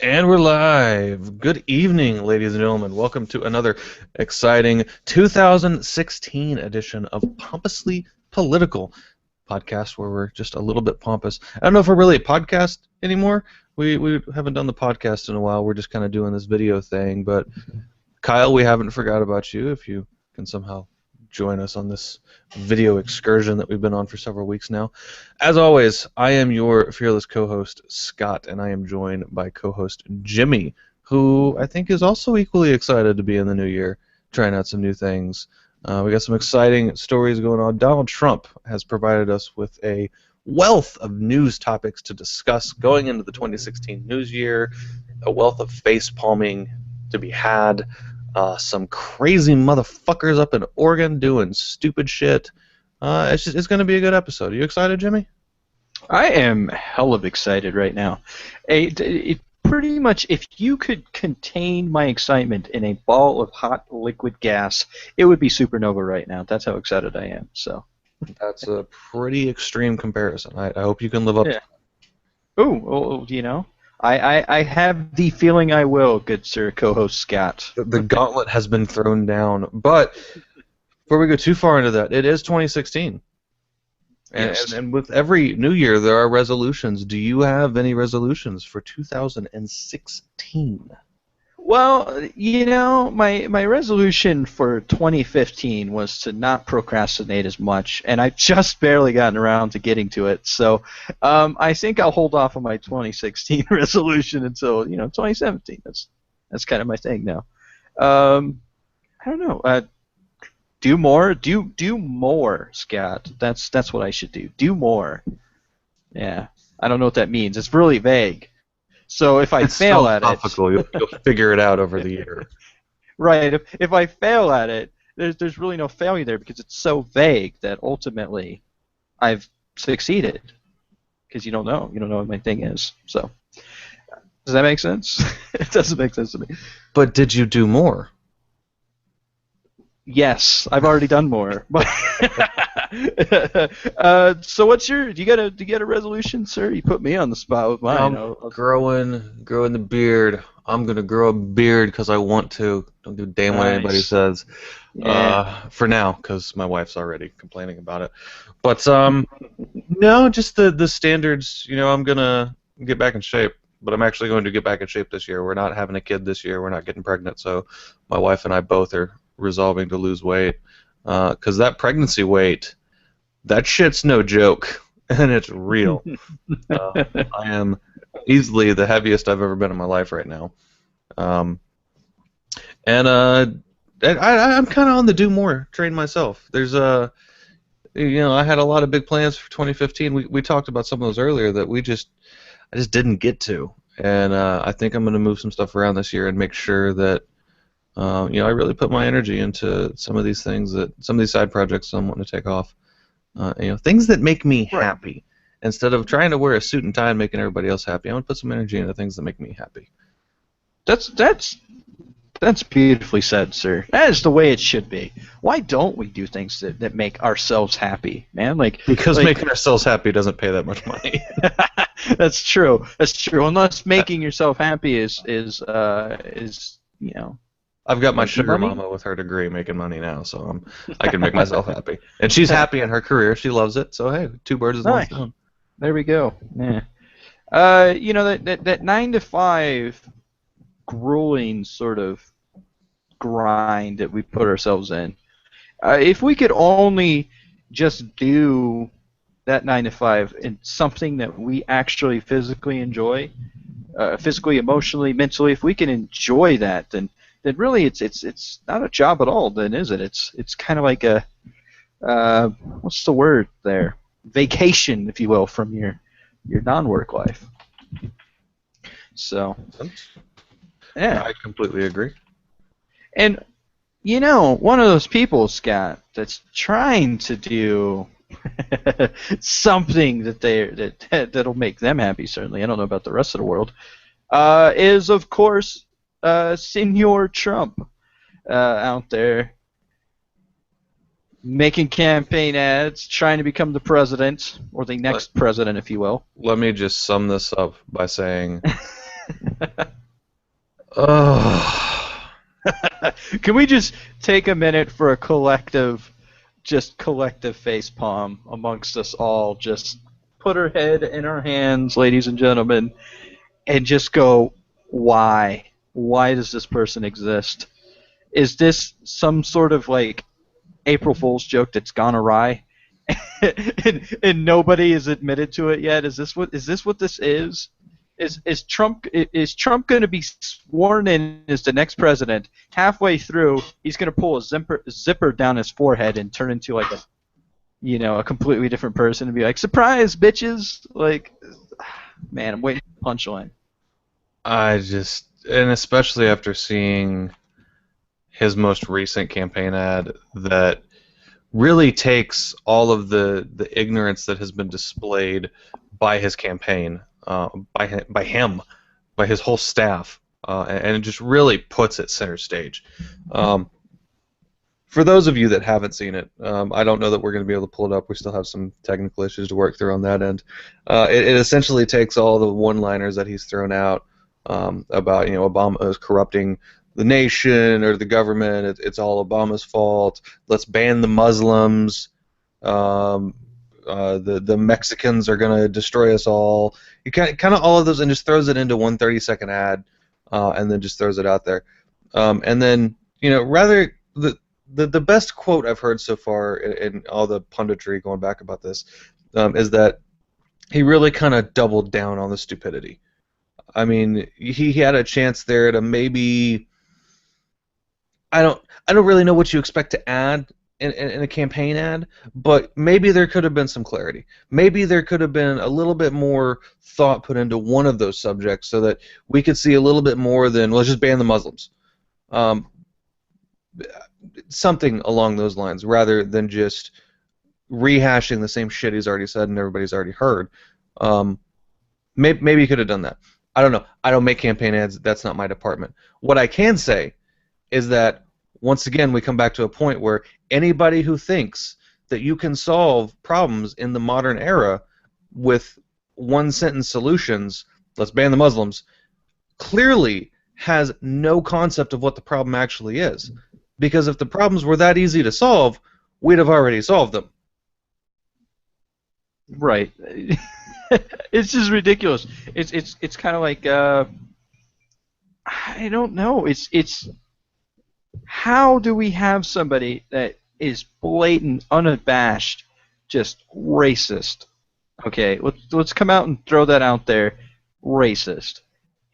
And we're live. Good evening, ladies and gentlemen. Welcome to another exciting 2016 edition of Pompously Political podcast, where we're just a little bit pompous. I don't know if we're really a podcast anymore. We haven't done the podcast in a while. We're just kind of doing this video thing. But Kyle, we haven't forgot about you. If you can somehow join us on this video excursion that we've been on for several weeks now. As always, I am your fearless co-host, Scott, and I am joined by co-host Jimmy, who I think is also equally excited to be in the new year, trying out some new things. We got some exciting stories going on. Donald Trump has provided us with a wealth of news topics to discuss going into the 2016 news year, a wealth of face palming to be had. Some crazy motherfuckers up in Oregon doing stupid shit. It's going to be a good episode. Are you excited, Jimmy? I am hell of excited right now. Pretty much, if you could contain my excitement in a ball of hot liquid gas, it would be supernova right now. That's how excited I am. So that's a pretty extreme comparison. I hope you can live up to that. Ooh, you know. I have the feeling I will, good sir, co-host Scott. The gauntlet has been thrown down. But before we go too far into that, it is 2016. Yes. And with every new year, there are resolutions. Do you have any resolutions for 2016? Well, you know, my resolution for 2015 was to not procrastinate as much, and I've just barely gotten around to getting to it. So I think I'll hold off on my 2016 resolution until 2017. That's kind of my thing now. I don't know. Do more. Do more, Scott. That's what I should do. Do more. Yeah. I don't know what that means. It's really vague. So if I fail at it, you'll figure it out over the year. Right. If I fail at it, there's really no failure there because it's so vague that ultimately I've succeeded. Because you don't know what my thing is. So does that make sense? It doesn't make sense to me. But did you do more? Yes, I've already done more. So what's your? Do you get a resolution, sir? You put me on the spot with mine. Growing the beard. I'm gonna grow a beard because I want to. Don't give a damn what anybody says. Yeah. For now, because my wife's already complaining about it. But no, just the standards. I'm gonna get back in shape. But I'm actually going to get back in shape this year. We're not having a kid this year. We're not getting pregnant. So my wife and I both are resolving to lose weight. Because that pregnancy weight, that shit's no joke. And it's real. I am easily the heaviest I've ever been in my life right now. I'm kind of on the do more train myself. There's I had a lot of big plans for 2015. We talked about some of those earlier that I just didn't get to, and I think I'm going to move some stuff around this year and make sure that I really put my energy into some of these things, some of these side projects I'm wanting to take off. Things that make me happy. Instead of trying to wear a suit and tie and making everybody else happy, I'm going to put some energy into things that make me happy. That's beautifully said, sir. That is the way it should be. Why don't we do things that make ourselves happy, man? Because making ourselves happy doesn't pay that much money. That's true. Unless making yourself happy is I've got my sugar mama with her degree making money now, so I can make myself happy. And she's happy in her career. She loves it. So hey, two birds with one stone. There we go. Yeah. That 9 to 5 grueling sort of grind that we put ourselves in. If we could only just do that 9 to 5 in something that we actually physically enjoy, physically, emotionally, mentally, if we can enjoy that, then really it's not a job at all, then, is it? It's kind of like a what's the word there? Vacation, if you will, from your non-work life. So, yeah, I completely agree. And one of those people, Scott, that's trying to do something that'll make them happy. Certainly, I don't know about the rest of the world. Is of course Senor Trump out there making campaign ads, trying to become the president, or the next president, if you will. Let me just sum this up by saying Oh. Can we just take a minute for a collective facepalm amongst us all? Just put our head in our hands, ladies and gentlemen, and just go, why? Why does this person exist? Is this some sort of like April Fool's joke that's gone awry, and nobody has admitted to it yet? Is this what this is? Is Trump going to be sworn in as the next president? Halfway through, he's going to pull a zipper down his forehead and turn into like a completely different person and be like, "Surprise, bitches!" Like, man, I'm waiting for the punchline. And especially after seeing his most recent campaign ad that really takes all of the ignorance that has been displayed by his campaign, by him, by his whole staff, and it just really puts it center stage. For those of you that haven't seen it, I don't know that we're going to be able to pull it up. We still have some technical issues to work through on that end. It essentially takes all the one-liners that he's thrown out about Obama is corrupting the nation or the government. It's all Obama's fault. Let's ban the Muslims. The Mexicans are going to destroy us all. You kind of all of those, and just throws it into one 30-second ad, and then just throws it out there. And then rather the best quote I've heard so far in all the punditry going back about this is that he really kind of doubled down on the stupidity. I mean, he had a chance there to maybe. I don't really know what you expect to add in a campaign ad, but maybe there could have been some clarity. Maybe there could have been a little bit more thought put into one of those subjects so that we could see a little bit more than, let's just ban the Muslims. Something along those lines, rather than just rehashing the same shit he's already said and everybody's already heard. Maybe he could have done that. I don't know. I don't make campaign ads. That's not my department. What I can say is that, once again, we come back to a point where anybody who thinks that you can solve problems in the modern era with one-sentence solutions, let's ban the Muslims, clearly has no concept of what the problem actually is. Because if the problems were that easy to solve, we'd have already solved them. Right. It's just ridiculous. It's kind of like I don't know. It's how do we have somebody that is blatant, unabashed, just racist? Okay, let's come out and throw that out there. Racist.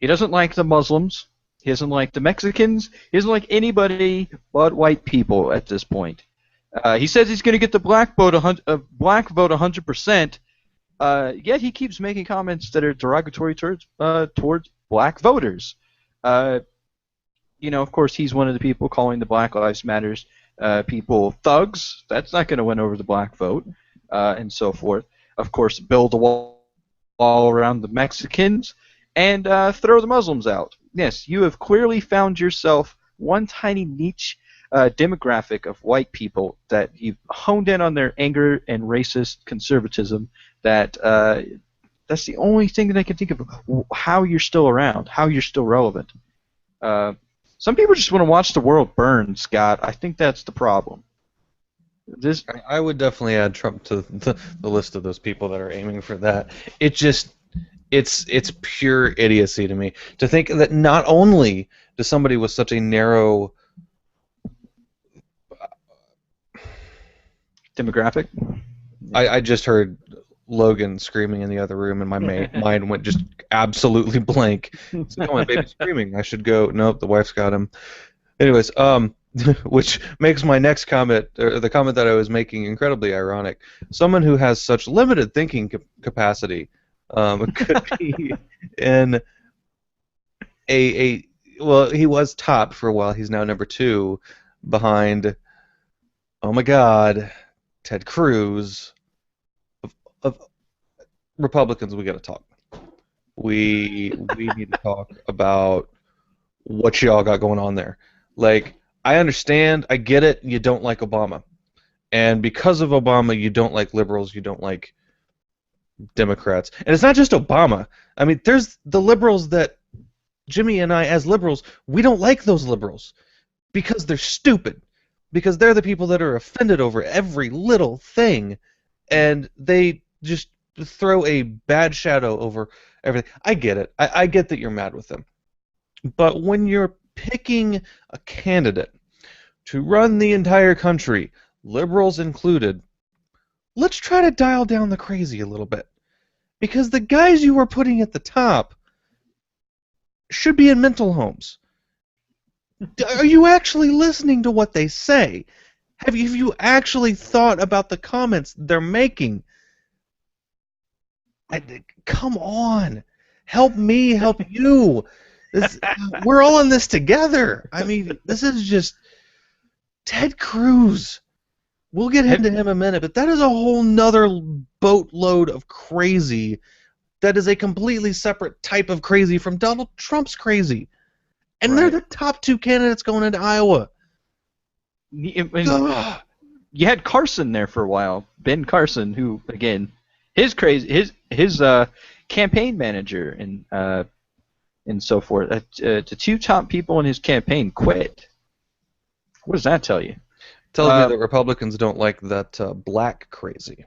He doesn't like the Muslims. He doesn't like the Mexicans. He doesn't like anybody but white people at this point. He says he's going to get the black vote 100%. Yet he keeps making comments that are derogatory towards black voters. Of course, he's one of the people calling the Black Lives Matters people thugs. That's not going to win over the black vote, and so forth. Of course, build a wall around the Mexicans and throw the Muslims out. Yes, you have clearly found yourself one tiny niche demographic of white people that you've honed in on their anger and racist conservatism. That's the only thing that I can think of how you're still around, how you're still relevant. Some people just want to watch the world burn, Scott. I think that's the problem. I would definitely add Trump to the list of those people that are aiming for that. It's pure idiocy to me to think that not only does somebody with such a narrow demographic. I just heard Logan screaming in the other room, and my mind went just absolutely blank. So, oh, my baby's screaming. I should go. Nope, the wife's got him. Anyways, which makes my next comment, or the comment that I was making, incredibly ironic. Someone who has such limited thinking capacity could be in well, he was top for a while. He's now number 2 behind, oh my God, Ted Cruz. Of Republicans, we got to talk. We need to talk about what y'all got going on there. Like, I understand, I get it. You don't like Obama, and because of Obama, you don't like liberals. You don't like Democrats, and it's not just Obama. I mean, there's the liberals that Jimmy and I, as liberals, we don't like those liberals because they're stupid. Because they're the people that are offended over every little thing, and they just throw a bad shadow over everything. I get it. I get that you're mad with them. But when you're picking a candidate to run the entire country, liberals included, let's try to dial down the crazy a little bit. Because the guys you are putting at the top should be in mental homes. Are you actually listening to what they say? Have you actually thought about the comments they're making? Come on. Help me, help you. We're all in this together. I mean, this is just Ted Cruz. We'll get into him in a minute, but that is a whole nother boatload of crazy that is a completely separate type of crazy from Donald Trump's crazy. And they're the top two candidates going into Iowa. You had Carson there for a while, Ben Carson, who again, his campaign manager and so forth. The two top people in his campaign quit. What does that tell you? Tells me that Republicans don't like that black crazy.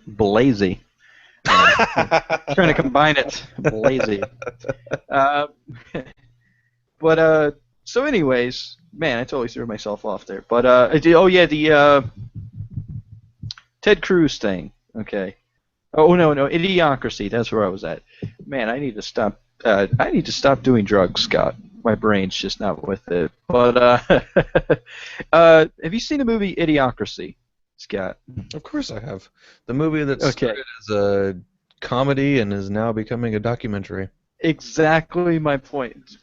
Blazy. Trying to combine it. Blazy. So anyways, man, I totally threw myself off there. But the Ted Cruz thing. Okay. Oh no, Idiocracy. That's where I was at. Man, I need to stop. I need to stop doing drugs, Scott. My brain's just not with it. But have you seen the movie Idiocracy, Scott? Of course I have. The movie that started as a comedy and is now becoming a documentary. Exactly my point.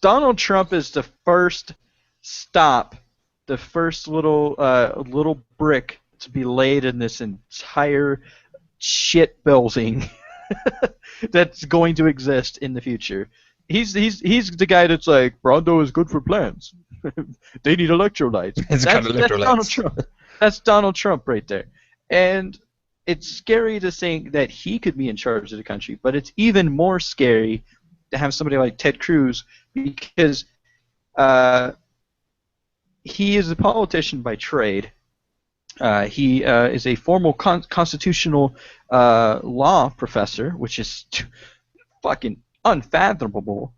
Donald Trump is the first stop, the first little brick to be laid in this entire shit building that's going to exist in the future. He's the guy that's like, Brawndo is good for plants. They need electrolytes. That's Donald Trump. That's Donald Trump right there. And it's scary to think that he could be in charge of the country, but it's even more scary to have somebody like Ted Cruz because he is a politician by trade. He is a formal constitutional law professor, which is fucking unfathomable,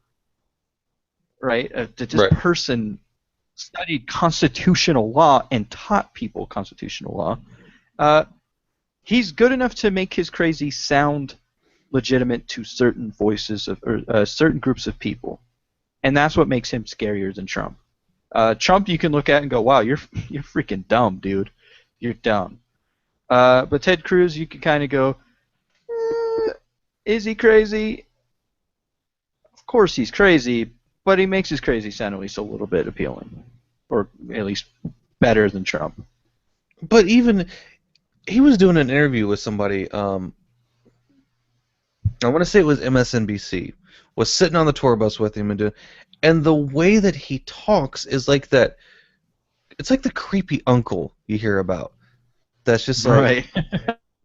right? That this person studied constitutional law and taught people constitutional law. He's good enough to make his crazy sound legitimate to certain voices or certain groups of people, and that's what makes him scarier than Trump. Trump, you can look at and go, "Wow, you're freaking dumb, dude. You're dumb." But Ted Cruz, you can kind of go, "Is he crazy?" Of course he's crazy, but he makes his crazy sound at least a little bit appealing, or at least better than Trump. But even he was doing an interview with somebody. I want to say it was MSNBC. Was sitting on the tour bus with him and the way that he talks is like that. It's like the creepy uncle you hear about. That's just like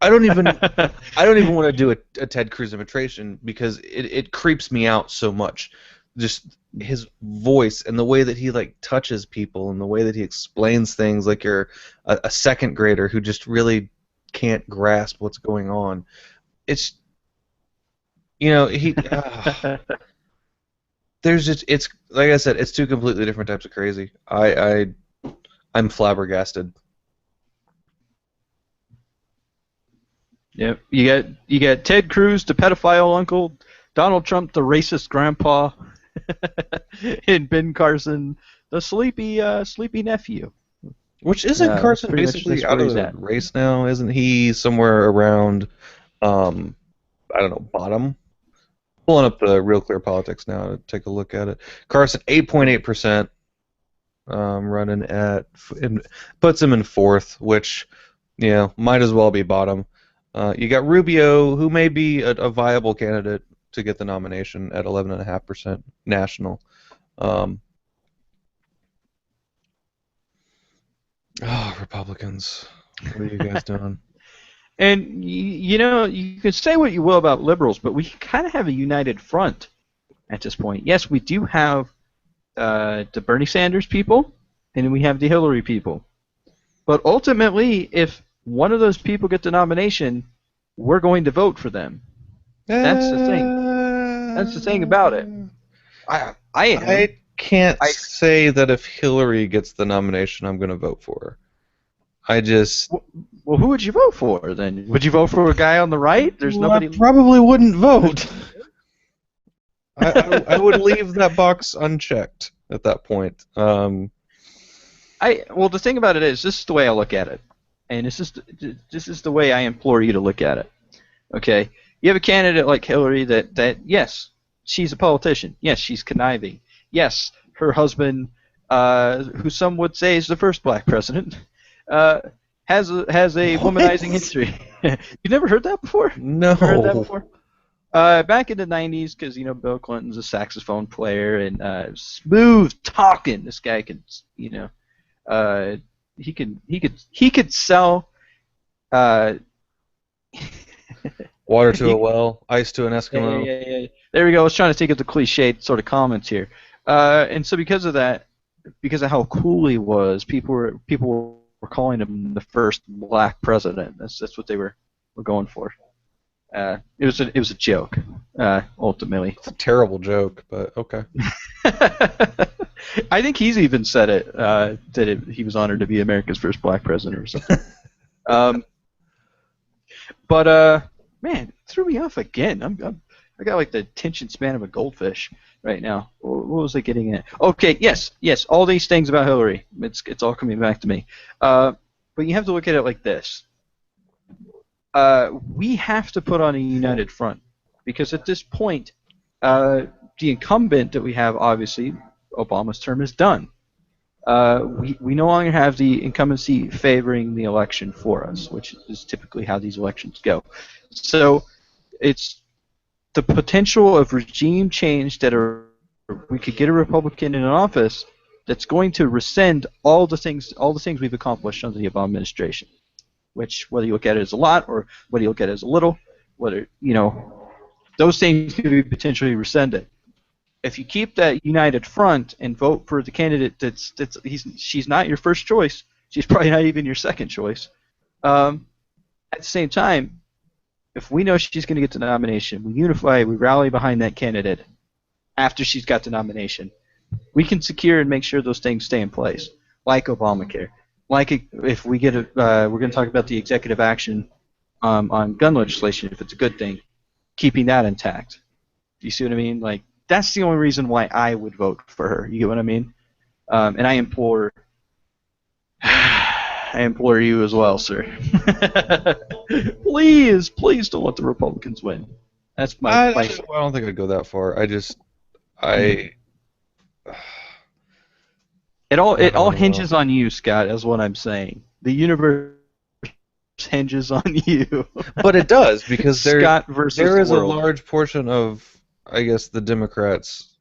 I don't even want to do a Ted Cruz imitation because it creeps me out so much. Just his voice and the way that he like touches people and the way that he explains things like you're a second grader who just really can't grasp what's going on. It's there's just it's like I said, it's two completely different types of crazy. I'm flabbergasted. Yep, you got Ted Cruz, the pedophile uncle, Donald Trump, the racist grandpa, and Ben Carson, the sleepy nephew. Which isn't Carson basically out of the race now? Isn't he somewhere around, I don't know, bottom? Pulling up the Real Clear Politics now to take a look at it. Carson 8.8%, running at puts him in fourth, which might as well be bottom. You got Rubio, who may be a viable candidate to get the nomination at 11.5% national. Republicans, what are you guys doing? And you know, you can say what you will about liberals, but we kind of have a united front at this point. Yes, we do have the Bernie Sanders people, and we have the Hillary people. But ultimately, if one of those people get the nomination, we're going to vote for them. That's the thing. That's the thing about it. I am. I can't say that if Hillary gets the nomination, I'm going to vote for her. I just. Well, who would you vote for then? Would you vote for a guy on the right? There's nobody. I probably wouldn't vote. I would leave that box unchecked at that point. Well, the thing about it is, this is the way I look at it, and this is the way I implore you to look at it. Okay, you have a candidate like Hillary that yes, she's a politician. Yes, she's conniving. Yes, her husband, who some would say is the first black president, has a womanizing history. You never heard that before? No. Never heard that before? Back in the 90s, because you know Bill Clinton's a saxophone player and smooth talking. This guy could, you know, he could sell water to a well, ice to an Eskimo. Yeah. There we go. I was trying to take up the cliched sort of comments here, and so because of that, because of how cool he was, people were calling him the first black president. That's what they were going for. It was a joke, ultimately. It's a terrible joke, but okay. I think he's even said it, he was honored to be America's first black president or something. But man, it threw me off again. I got like the attention span of a goldfish right now. What was I getting at? Okay, yes, all these things about Hillary. It's all coming back to me. But you have to look at it like this. We have to put on a united front because at this point, the incumbent that we have, obviously, Obama's term is done. We no longer have the incumbency favoring the election for us, which is typically how these elections go. So it's the potential of regime change that we could get a Republican in office that's going to rescind all the things we've accomplished under the Obama administration. Which, whether you look at it as a lot or whether you look at it as a little, whether, you know, those things could be potentially rescinded. If you keep that united front and vote for the candidate she's not your first choice, she's probably not even your second choice. At the same time, if we know she's going to get the nomination, we unify, we rally behind that candidate after she's got the nomination. We can secure and make sure those things stay in place, like Obamacare. Like if we get we're going to talk about the executive action on gun legislation, if it's a good thing, keeping that intact. Do you see what I mean? Like, that's the only reason why I would vote for her. You get what I mean? And I implore you as well, sir. Please don't let the Republicans win. That's my. I don't think I'd go that far. It all hinges on you, Scott. Is what I'm saying. The universe hinges on you. But it does, because there is a world. large portion of, I guess, the Democrats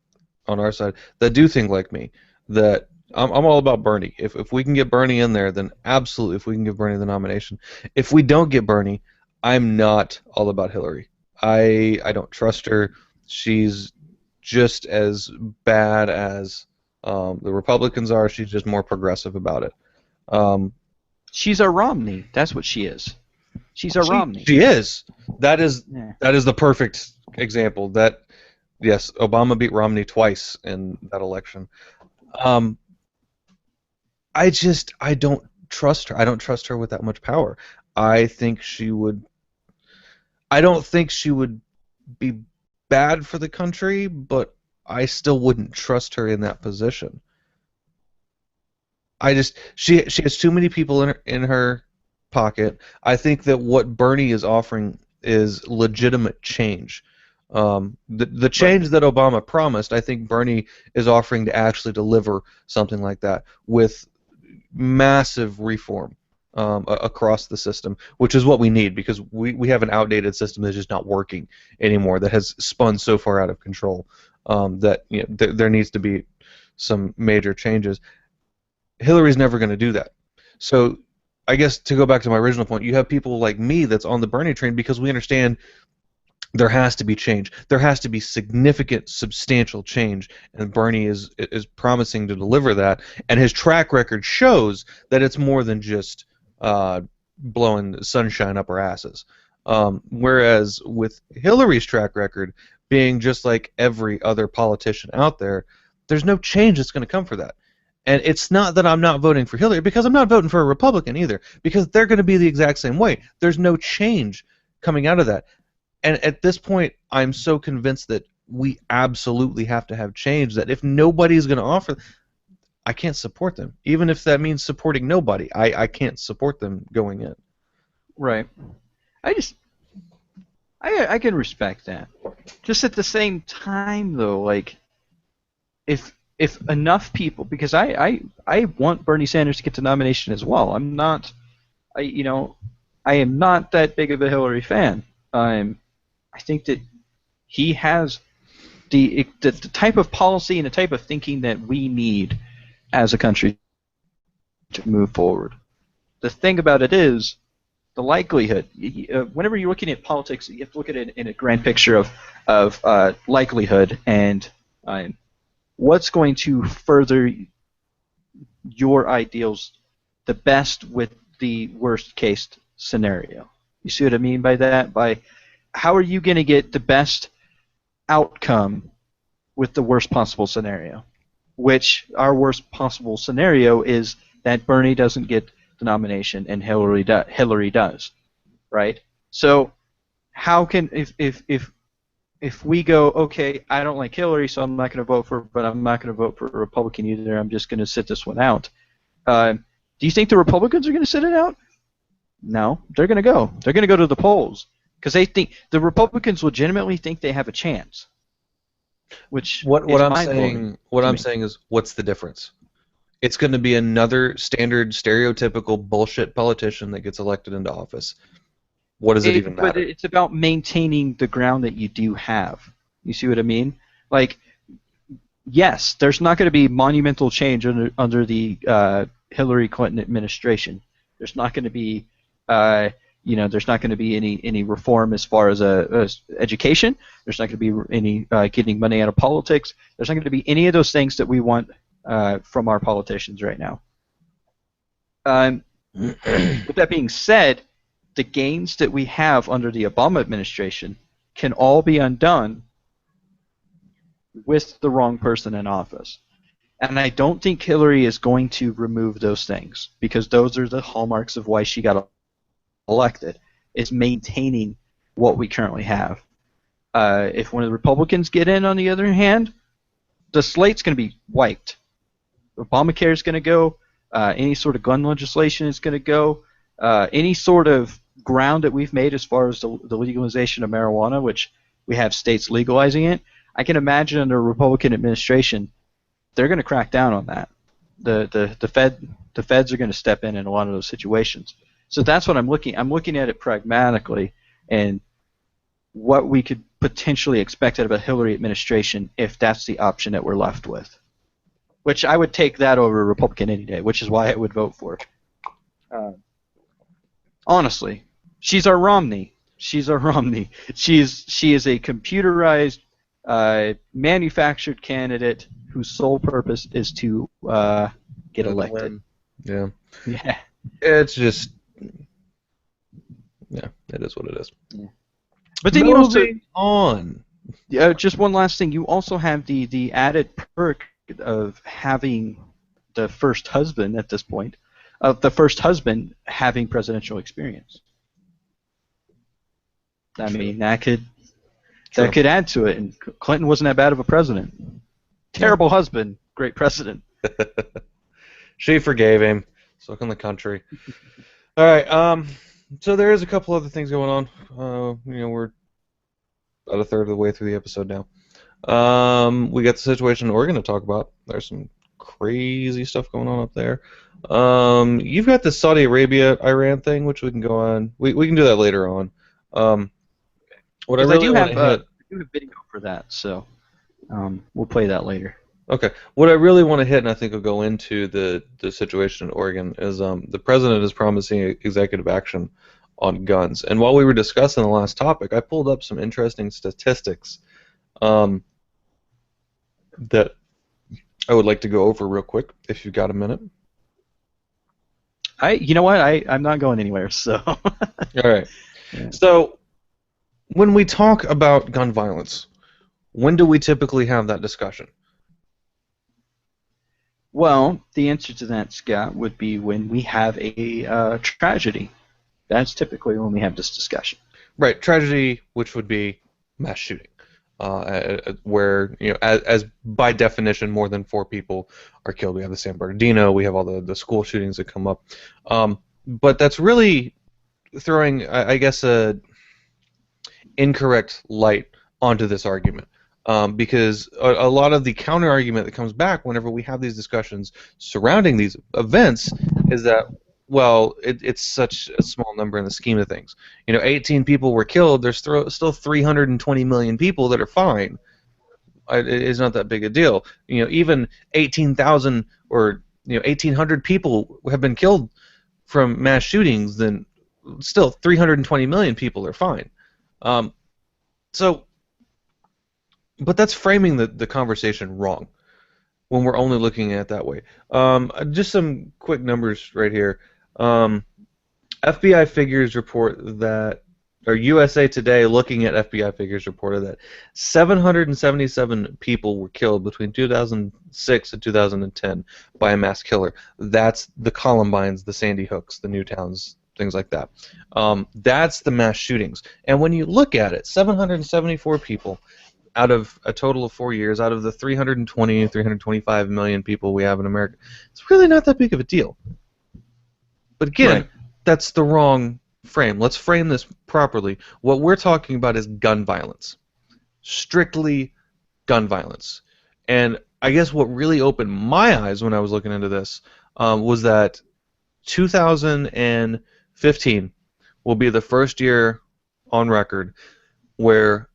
on our side that do think like me. That I'm all about Bernie. If we can get Bernie in there, then absolutely. If we can give Bernie the nomination. If we don't get Bernie, I'm not all about Hillary. I don't trust her. She's just as bad as the Republicans are. She's just more progressive about it. She's a Romney. That's what she is. She's a Romney. She is. That is the perfect example. That, yes, Obama beat Romney twice in that election. I don't trust her. I don't trust her with that much power. I think she would. I don't think she would be bad for the country, but I still wouldn't trust her in that position. She has too many people in her pocket. I think that what Bernie is offering is legitimate change. The change that Obama promised, I think Bernie is offering to actually deliver something like that with massive reform across the system, which is what we need, because we have an outdated system that's just not working anymore, that has spun so far out of control that there needs to be some major changes. Hillary's never going to do that. So I guess to go back to my original point, you have people like me that's on the Bernie train because we understand there has to be change. There has to be significant, substantial change, and Bernie is promising to deliver that. And his track record shows that it's more than just blowing sunshine up our asses. Whereas with Hillary's track record being just like every other politician out there, there's no change that's going to come for that. And it's not that I'm not voting for Hillary, because I'm not voting for a Republican either, because they're going to be the exact same way. There's no change coming out of that. And at this point, I'm so convinced that we absolutely have to have change, that if nobody's going to offer, I can't support them. Even if that means supporting nobody, I can't support them going in. Right. I can respect that. Just at the same time, though, like, if enough people, because I want Bernie Sanders to get the nomination as well. I am not that big of a Hillary fan. I think that he has the type of policy and the type of thinking that we need as a country to move forward. The thing about it is the likelihood. Whenever you're looking at politics, you have to look at it in a grand picture of likelihood and what's going to further your ideals the best with the worst case scenario. You see what I mean by that? By how are you going to get the best outcome with the worst possible scenario? Which our worst possible scenario is that Bernie doesn't get the nomination and Hillary does, right? So how can if we go, okay, I don't like Hillary, so I'm not going to vote for her, but I'm not going to vote for a Republican either. I'm just going to sit this one out. Do you think the Republicans are going to sit it out? No, they're going to go. They're going to go to the polls because they think the Republicans legitimately think they have a chance. Which what I'm saying is, what's the difference? It's going to be another standard, stereotypical bullshit politician that gets elected into office. What does it even matter? But it's about maintaining the ground that you do have. You see what I mean? Like, yes, there's not going to be monumental change under the Hillary Clinton administration. There's not going to be, there's not going to be any reform as far as education. There's not going to be any getting money out of politics. There's not going to be any of those things that we want from our politicians right now. With that being said, the gains that we have under the Obama administration can all be undone with the wrong person in office. And I don't think Hillary is going to remove those things because those are the hallmarks of why she got elected, is maintaining what we currently have. If one of the Republicans get in, on the other hand, the slate's going to be wiped. Obamacare is going to go. Any sort of gun legislation is going to go. Any sort of ground that we've made as far as the legalization of marijuana, which we have states legalizing it, I can imagine under a Republican administration, they're going to crack down on that. The feds are going to step in a lot of those situations. So that's what I'm looking. I'm looking at it pragmatically and what we could potentially expect out of a Hillary administration if that's the option that we're left with. Which I would take that over a Republican any day, which is why I would vote for it. Honestly, she's our Romney. She is a computerized, manufactured candidate whose sole purpose is to get elected. Yeah. Yeah. It's just, yeah, it is what it is. Yeah. But then you also on. Just one last thing. You also have the added perk of having the first husband at this point, of the first husband having presidential experience. I mean, that could add to it. And Clinton wasn't that bad of a president. Terrible husband, great president. She forgave him. So can the country. All right. So there is a couple other things going on. We're about a third of the way through the episode now. We got the situation in Oregon to talk about. There's some crazy stuff going on up there. You've got the Saudi Arabia-Iran thing, which we can go on. We can do that later on. What I really do want have to hit. I do have video for that, so we'll play that later. Okay. What I really want to hit, and I think will go into the situation in Oregon, is the president is promising executive action on guns. And while we were discussing the last topic, I pulled up some interesting statistics um, that I would like to go over real quick, if you've got a minute. You know what? I'm not going anywhere. So. All right. Yeah. So when we talk about gun violence, when do we typically have that discussion? Well, the answer to that, Scott, would be when we have a tragedy. That's typically when we have this discussion. Right, tragedy, which would be mass shooting, where as by definition, more than 4 people are killed. We have the San Bernardino, we have all the school shootings that come up, but that's really throwing, I guess, a incorrect light onto this argument. Because a lot of the counter argument that comes back whenever we have these discussions surrounding these events is that, well, it's such a small number in the scheme of things. 18 people were killed. There's still 320 million people that are fine. It's not that big a deal. Even 18,000 or 1,800 people have been killed from mass shootings. Then still 320 million people are fine. But that's framing the conversation wrong when we're only looking at it that way. Just some quick numbers right here. FBI figures report that, or USA Today, looking at FBI figures, reported that 777 people were killed between 2006 and 2010 by a mass killer. That's the Columbines, the Sandy Hooks, the Newtowns, things like that. That's the mass shootings. And when you look at it, 774 people out of a total of 4 years, out of the 325 million people we have in America, it's really not that big of a deal. But again, right, that's the wrong frame. Let's frame this properly. What we're talking about is gun violence. Strictly gun violence. And I guess what really opened my eyes when I was looking into this was that 2015 will be the first year on record where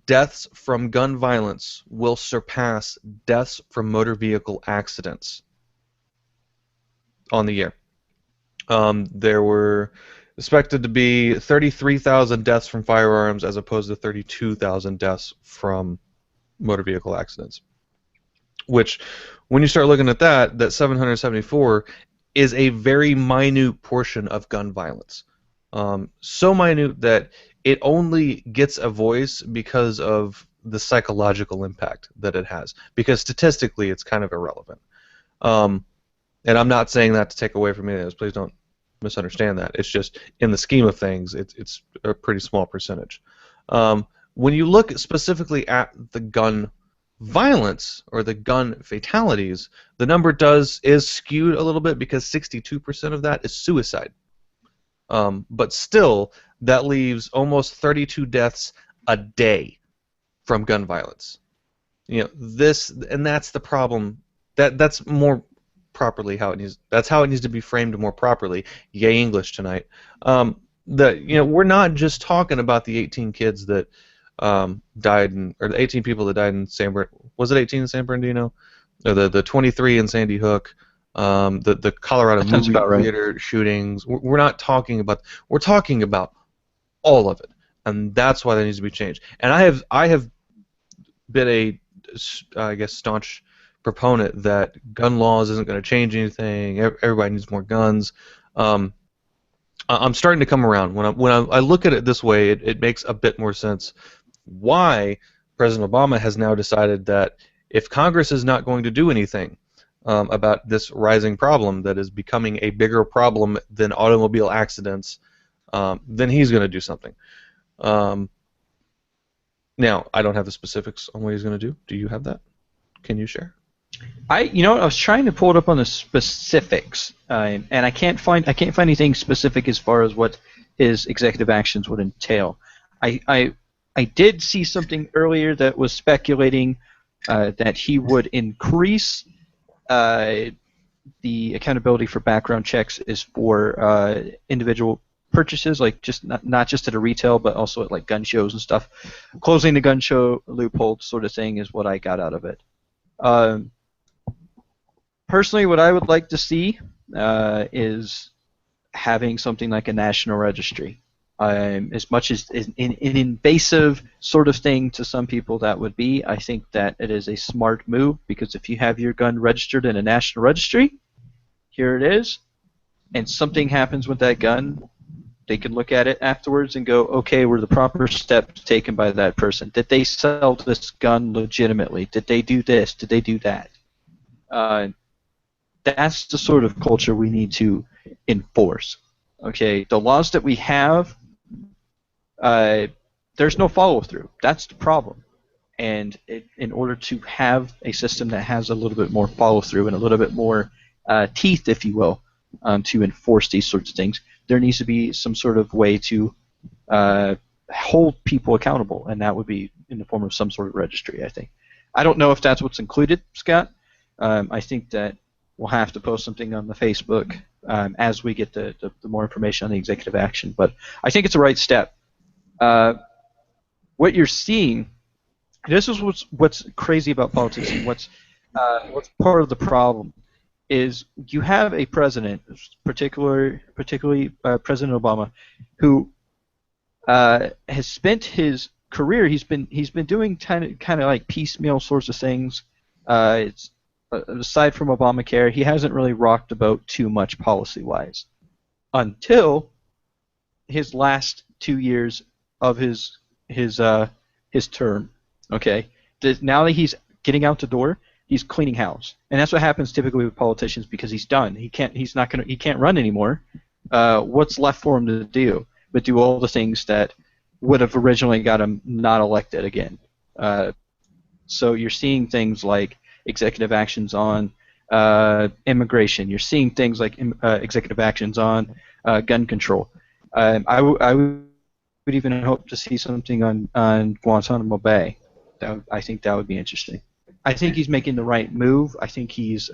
deaths from gun violence will surpass deaths from motor vehicle accidents on the year. There were expected to be 33,000 deaths from firearms as opposed to 32,000 deaths from motor vehicle accidents. Which, when you start looking at that 774 is a very minute portion of gun violence. So minute that it only gets a voice because of the psychological impact that it has. Because statistically, it's kind of irrelevant. And I'm not saying that to take away from any of this. Please don't misunderstand that. It's just, in the scheme of things, it's a pretty small percentage. When you look specifically at the gun violence or the gun fatalities, the number is skewed a little bit because 62% of that is suicide. But still, that leaves almost 32 deaths a day from gun violence. That's the problem. That's more properly how it needs. That's how it needs to be framed more properly. Yay, English tonight. We're not just talking about the 18 kids that died or the 18 people that died in was it 18 in San Bernardino? Or the 23 in Sandy Hook. The Colorado movie theater shootings. We're not talking about. We're talking about all of it, and that's why that needs to be changed. And I have been a, I guess, staunch proponent that gun laws isn't going to change anything. Everybody needs more guns. I'm starting to come around. When I look at it this way, it makes a bit more sense why President Obama has now decided that if Congress is not going to do anything about this rising problem that is becoming a bigger problem than automobile accidents, then he's going to do something. Now, I don't have the specifics on what he's going to do. Do you have that? Can you share? I was trying to pull it up on the specifics, and I can't find anything specific as far as what his executive actions would entail. I did see something earlier that was speculating that he would increase the accountability for background checks is for individual purchases, like just not just at a retail, but also at like gun shows and stuff. Closing the gun show loophole sort of thing is what I got out of it. Um, Personally, what I would like to see is having something like a national registry. As much as an invasive sort of thing to some people that would be, I think that it is a smart move, because if you have your gun registered in a national registry, here it is, and something happens with that gun, they can look at it afterwards and go, okay, were the proper steps taken by that person? Did they sell this gun legitimately? Did they do this? Did they do that? Uh, that's the sort of culture we need to enforce. Okay, the laws that we have, there's no follow through. That's the problem. And in order to have a system that has a little bit more follow through and a little bit more teeth, if you will, to enforce these sorts of things, there needs to be some sort of way to hold people accountable, and that would be in the form of some sort of registry, I think. I don't know if that's what's included, Scott. I think that we'll have to post something on the Facebook as we get the more information on the executive action, but I think it's a right step. What you're seeing, this is what's crazy about politics, and what's part of the problem, is you have a president, particularly President Obama, who has spent his career. He's been doing kind of like piecemeal sorts of things. It's aside from Obamacare, he hasn't really rocked the boat too much policy-wise until his last 2 years of his term. Okay, now that he's getting out the door, he's cleaning house, and that's what happens typically with politicians, because he's done. He can't run anymore. What's left for him to do but do all the things that would have originally got him not elected again? So you're seeing things like executive actions on immigration. You're seeing things like executive actions on gun control. I would even hope to see something on Guantanamo Bay. I think that would be interesting. I think he's making the right move. I think he's.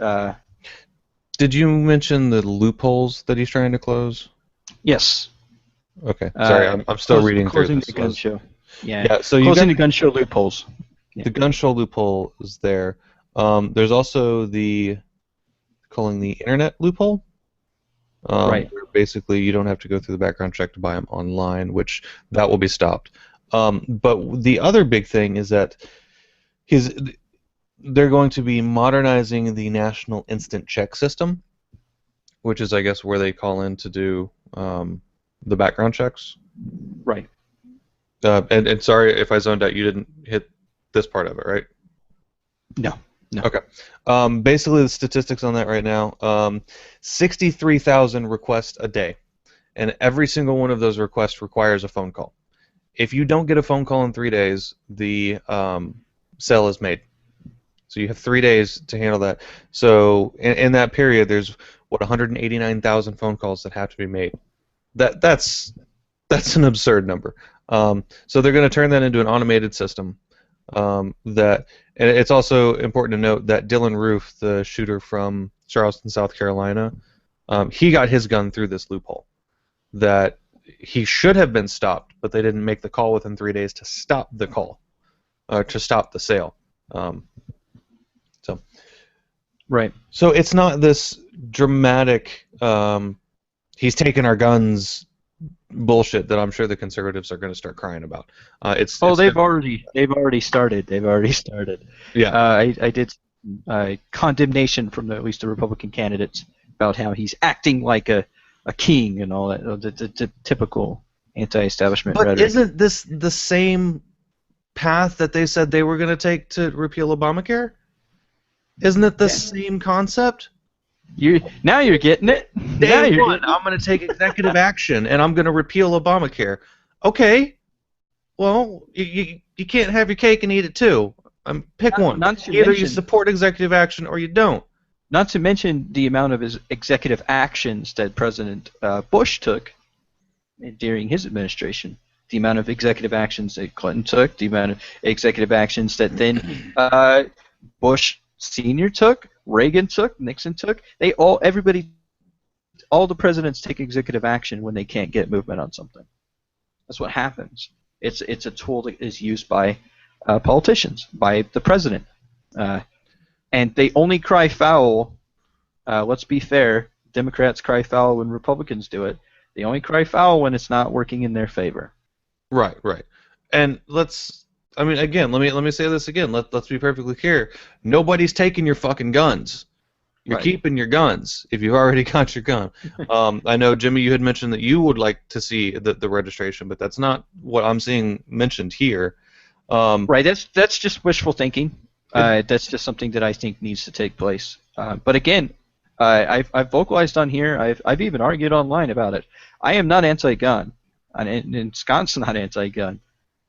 Did you mention the loopholes that he's trying to close? Yes. Okay. Sorry, I'm still reading through closing this. the gun show. Yeah. So closing the gun show loopholes. The gun show loophole is there. There's also calling the internet loophole. Right. Where basically, you don't have to go through the background check to buy them online, which that will be stopped. But the other big thing is that they're going to be modernizing the National Instant Check System, which is, I guess, where they call in to do the background checks. Right. And sorry if I zoned out. You didn't hit this part of it, right? No. Okay. Basically, the statistics on that right now, 63,000 requests a day, and every single one of those requests requires a phone call. If you don't get a phone call in 3 days, the sale is made. So you have 3 days to handle that. So in that period, there's 189,000 phone calls that have to be made. That's an absurd number. So they're going to turn that into an automated system. And it's also important to note that Dylan Roof, the shooter from Charleston, South Carolina, he got his gun through this loophole. That he should have been stopped, but they didn't make the call within 3 days to stop the call, to stop the sale. Right. So it's not this dramatic, he's taken our guns bullshit that I'm sure the conservatives are going to start crying about. They've already started. Yeah. I did condemnation from at least the Republican candidates about how he's acting like a king and all that, the typical anti-establishment But rhetoric. isn't this the same path that they said they were going to take to repeal Obamacare? Isn't it the same concept? Now you're getting it. Day one, I'm going to take executive action and I'm going to repeal Obamacare. Okay. Well, you can't have your cake and eat it too. Pick one. Either you support executive action or you don't. Not to mention the amount of his executive actions that President Bush took during his administration. The amount of executive actions that Clinton took, the amount of executive actions that then Bush Sr. took, Reagan took, Nixon took. All the presidents take executive action when they can't get movement on something. That's what happens. It's a tool that is used by politicians, by the president. and they only cry foul. Let's be fair. Democrats cry foul when Republicans do it. They only cry foul when it's not working in their favor. Right, right. And again, let me say this again. Let's be perfectly clear. Nobody's taking your fucking guns. You're Right. keeping your guns if you've already got your gun. I know, Jimmy, you had mentioned that you would like to see the registration, but that's not what I'm seeing mentioned here. Right. That's just wishful thinking. That's just something that I think needs to take place. But again, I've vocalized on here. I've even argued online about it. I am not anti-gun, and Scott's not anti-gun.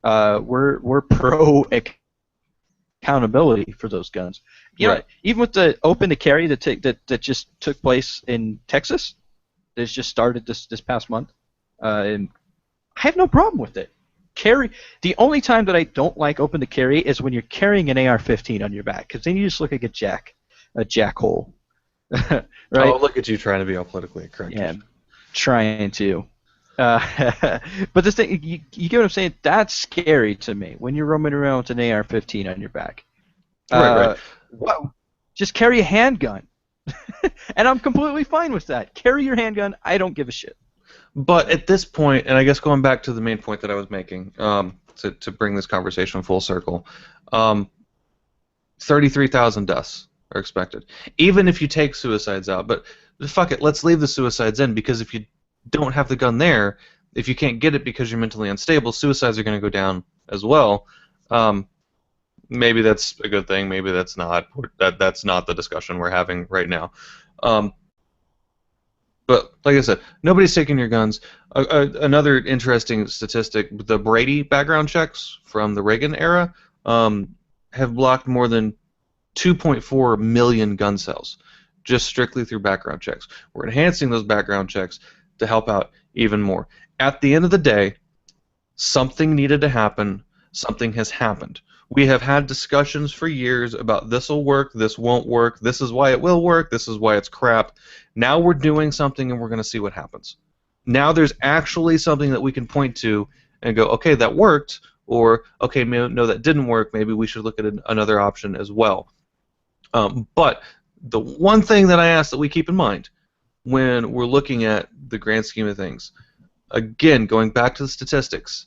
We're pro accountability for those guns. You know, Right. even with the open to carry that just took place in Texas, that's just started this past month, and I have no problem with it. Carry. The only time that I don't like open to carry is when you're carrying an AR-15 on your back, because then you just look like a jackhole. Right? Oh, look at you trying to be all politically correct. Yeah, trying to. But this thing, you get what I'm saying? That's scary to me when you're roaming around with an AR-15 on your back. Right. Wow. Just carry a handgun, and I'm completely fine with that. Carry your handgun. I don't give a shit. But at this point, and I guess going back to the main point that I was making, to bring this conversation full circle, 33,000 deaths are expected. Even if you take suicides out, but fuck it, let's leave the suicides in, because if you don't have the gun there, if you can't get it because you're mentally unstable, suicides are going to go down as well. Maybe that's a good thing, maybe that's not. That's not the discussion we're having right now. But like I said, nobody's taking your guns. Another interesting statistic: the Brady background checks from the Reagan era have blocked more than 2.4 million gun sales, just strictly through background checks. We're enhancing those background checks to help out even more. At the end of the day, something needed to happen. Something has happened. We have had discussions for years about this will work, this won't work, this is why it will work, this is why it's crap. Now we're doing something and we're going to see what happens. Now there's actually something that we can point to and go, okay, that worked, or okay, no, that didn't work, maybe we should look at another option as well. But the one thing that I ask that we keep in mind when we're looking at the grand scheme of things, again, going back to the statistics,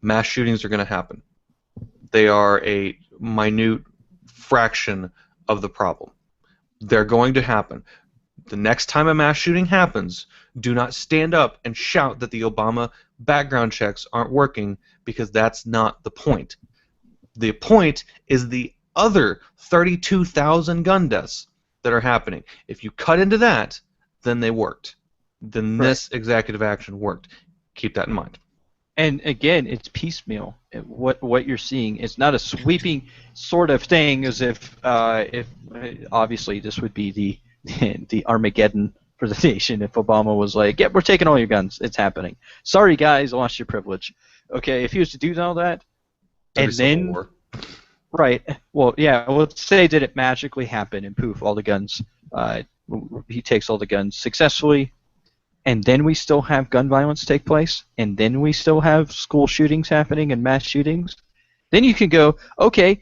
mass shootings are going to happen. They are a minute fraction of the problem. They're going to happen. The next time a mass shooting happens, do not stand up and shout that the Obama background checks aren't working, because that's not the point. The point is the other 32,000 gun deaths that are happening. If you cut into that, then they worked. Then this executive action worked. Keep that in mind. And again, it's piecemeal. What you're seeing is not a sweeping sort of thing, as if obviously this would be the Armageddon for the nation if Obama was like, yeah, we're taking all your guns. It's happening. Sorry, guys, lost your privilege. Okay, if he was to do all that, and then right, well, yeah, let's say that it magically happened and poof, all the guns. He takes all the guns successfully. And then we still have gun violence take place, and then we still have school shootings happening and mass shootings, then you can go, okay,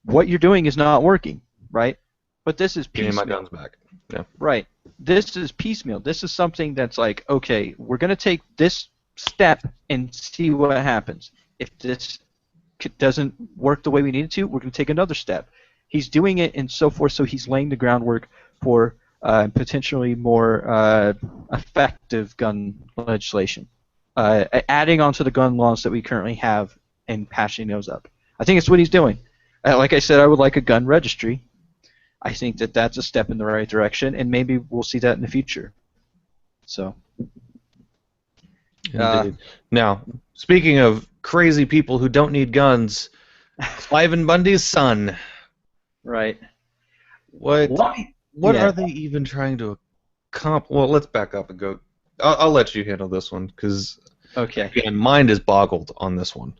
what you're doing is not working, right? But this is piecemeal. Getting my guns back. Yeah. Right. This is piecemeal. This is something that's like, okay, we're going to take this step and see what happens. If this doesn't work the way we need it to, we're going to take another step. He's doing it and so forth, so he's laying the groundwork for potentially more effective gun legislation, adding onto the gun laws that we currently have and patching those up. I think it's what he's doing. Like I said, I would like a gun registry. I think that that's a step in the right direction, and maybe we'll see that in the future. So. Indeed. Now, speaking of crazy people who don't need guns, Cliven Bundy's son. Right. What Yeah. are they even trying to accomplish? Well, let's back up and go. I'll let you handle this one, because again, mind is boggled on this one.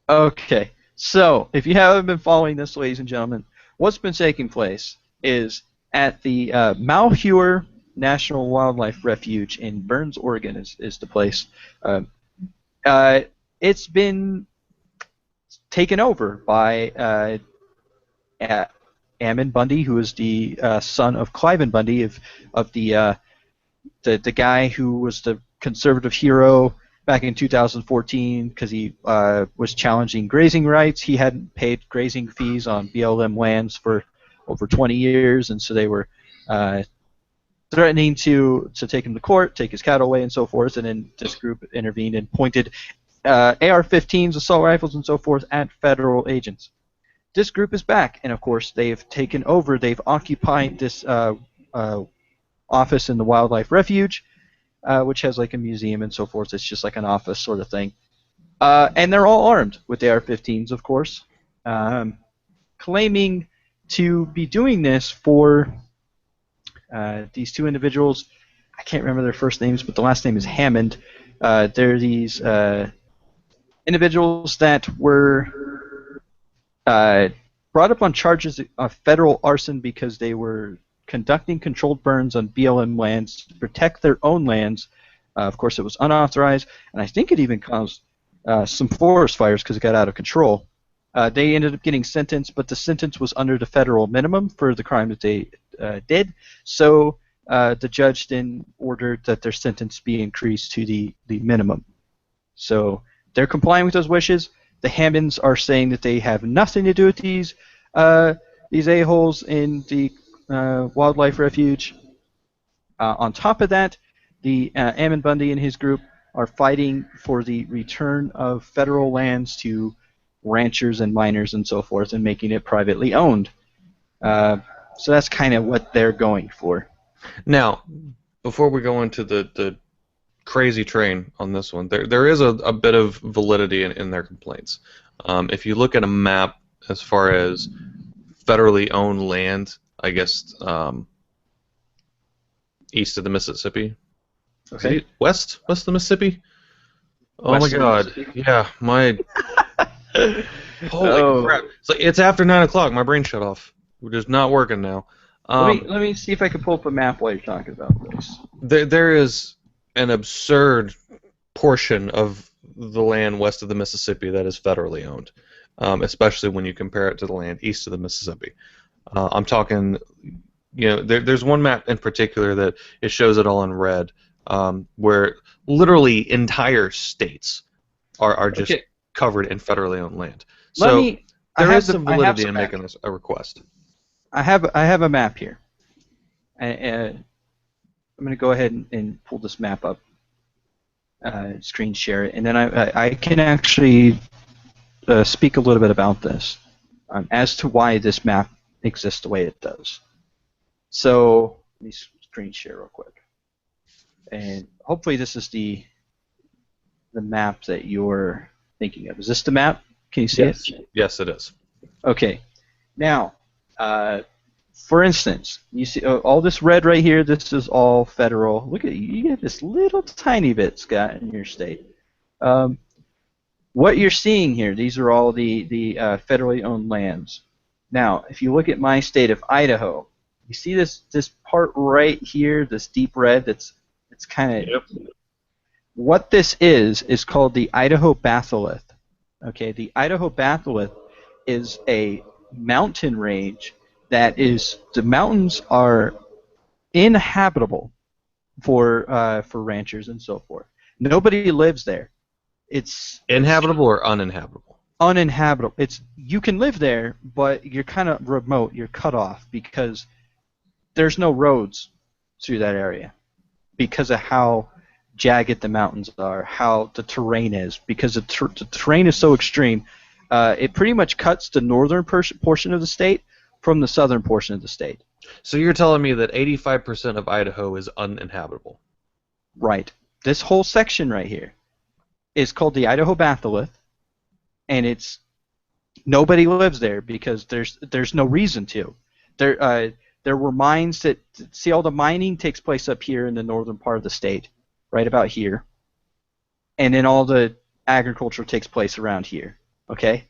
Okay. So, if you haven't been following this, ladies and gentlemen, what's been taking place is at the Malheur National Wildlife Refuge in Burns, Oregon is the place. It's been taken over by Ammon Bundy, who is the son of Cliven Bundy, of the guy who was the conservative hero back in 2014 because he was challenging grazing rights. He hadn't paid grazing fees on BLM lands for over 20 years, and so they were threatening to take him to court, take his cattle away, and so forth. And then this group intervened and pointed AR-15s, assault rifles, and so forth at federal agents. This group is back, and of course they've taken over. They've occupied this office in the Wildlife Refuge, which has like a museum and so forth. It's just like an office sort of thing. And they're all armed with AR-15s, of course, claiming to be doing this for these two individuals. I can't remember their first names, but the last name is Hammond. They're these individuals that were brought up on charges of federal arson because they were conducting controlled burns on BLM lands to protect their own lands. Of course, it was unauthorized, and I think it even caused some forest fires because it got out of control. They ended up getting sentenced, but the sentence was under the federal minimum for the crime that they did. So the judge then ordered that their sentence be increased to the minimum. So they're complying with those wishes. The Hammonds are saying that they have nothing to do with these a-holes in the Wildlife Refuge. On top of that, the Ammon Bundy and his group are fighting for the return of federal lands to ranchers and miners and so forth, and making it privately owned. So that's kind of what they're going for. Now, before we go into the crazy train on this one, there is a bit of validity in their complaints. If you look at a map as far as federally owned land, I guess east of the Mississippi. Okay. West of the Mississippi? Oh West my of the God! Mississippi? Yeah, my holy crap! It's after 9 o'clock. My brain shut off. We're just not working now. Let me see if I can pull up a map while you're talking about this. There is an absurd portion of the land west of the Mississippi that is federally owned, especially when you compare it to the land east of the Mississippi. I'm talking, there's one map in particular that it shows it all in red, where literally entire states are just covered in federally owned land. So there is some validity in making this a request. I have a map here. I'm going to go ahead and pull this map up, screen share it, and then I can actually speak a little bit about this as to why this map exists the way it does. So let me screen share real quick, and hopefully this is the map that you're thinking of. Is this the map? Can you see it? Yes, it is. Okay. Now, for instance, you see all this red right here. This is all federal. Look at you get this little tiny bit, Scott, in your state. What you're seeing here, these are all the federally owned lands. Now, if you look at my state of Idaho, you see this part right here, this deep red. It's kind of what this is called the Idaho batholith. Okay, the Idaho batholith is a mountain range that is, the mountains are inhabitable for ranchers and so forth. Nobody lives there. It's inhabitable or uninhabitable? Uninhabitable. You can live there, but you're kind of remote. You're cut off because there's no roads through that area because of how jagged the mountains are, how the terrain is, because the terrain is so extreme. It pretty much cuts the northern portion of the state from the southern portion of the state. So you're telling me that 85% of Idaho is uninhabitable? Right. This whole section right here is called the Idaho batholith, and it's nobody lives there because there's no reason to. There were mines that, see, all the mining takes place up here in the northern part of the state, right about here, and then all the agriculture takes place around here. Okay.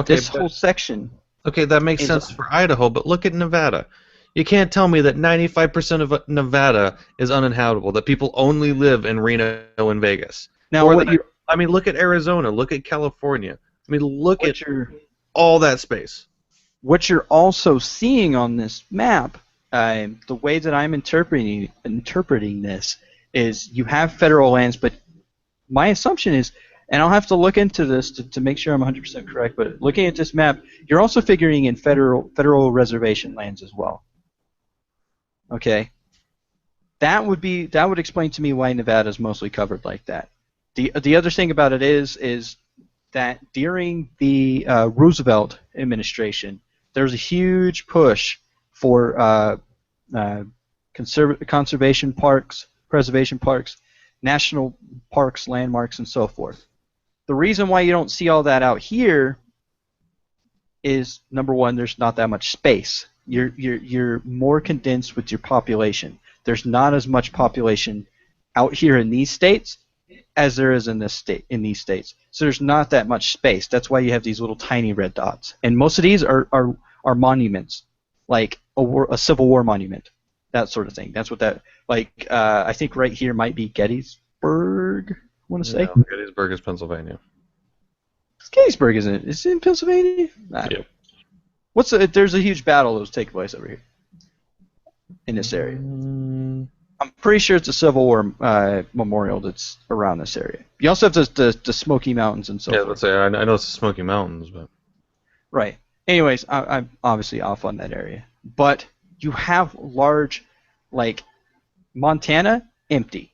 This whole section. Okay, that makes sense for Idaho, but look at Nevada. You can't tell me that 95% of Nevada is uninhabitable, that people only live in Reno and Vegas. Now, look at Arizona, look at California. I mean, look at all that space. what you're also seeing on this map, the way that I'm interpreting this is you have federal lands, but my assumption is, and I'll have to look into this to make sure I'm 100% correct, but looking at this map, you're also figuring in federal reservation lands as well. Okay? That would explain to me why Nevada is mostly covered like that. The other thing about it is that during the Roosevelt administration, there's a huge push for conservation parks, preservation parks, national parks, landmarks, and so forth. The reason why you don't see all that out here is, number one, there's not that much space. You're more condensed with your population. There's not as much population out here in these states as there is in these states. So there's not that much space. That's why you have these little tiny red dots. And most of these are monuments, like a Civil War monument, that sort of thing. That's what that, like, I think right here might be Gettysburg, I want to say. No, Gettysburg is Pennsylvania. Gettysburg, isn't it? Is it in Pennsylvania? Yep. There's a huge battle that was taking place over here in this area. I'm pretty sure it's a Civil War memorial that's around this area. You also have the Smoky Mountains and so forth. Yeah, let's say I know it's the Smoky Mountains, but right. Anyways, I'm obviously off on that area, but you have large, like, Montana empty.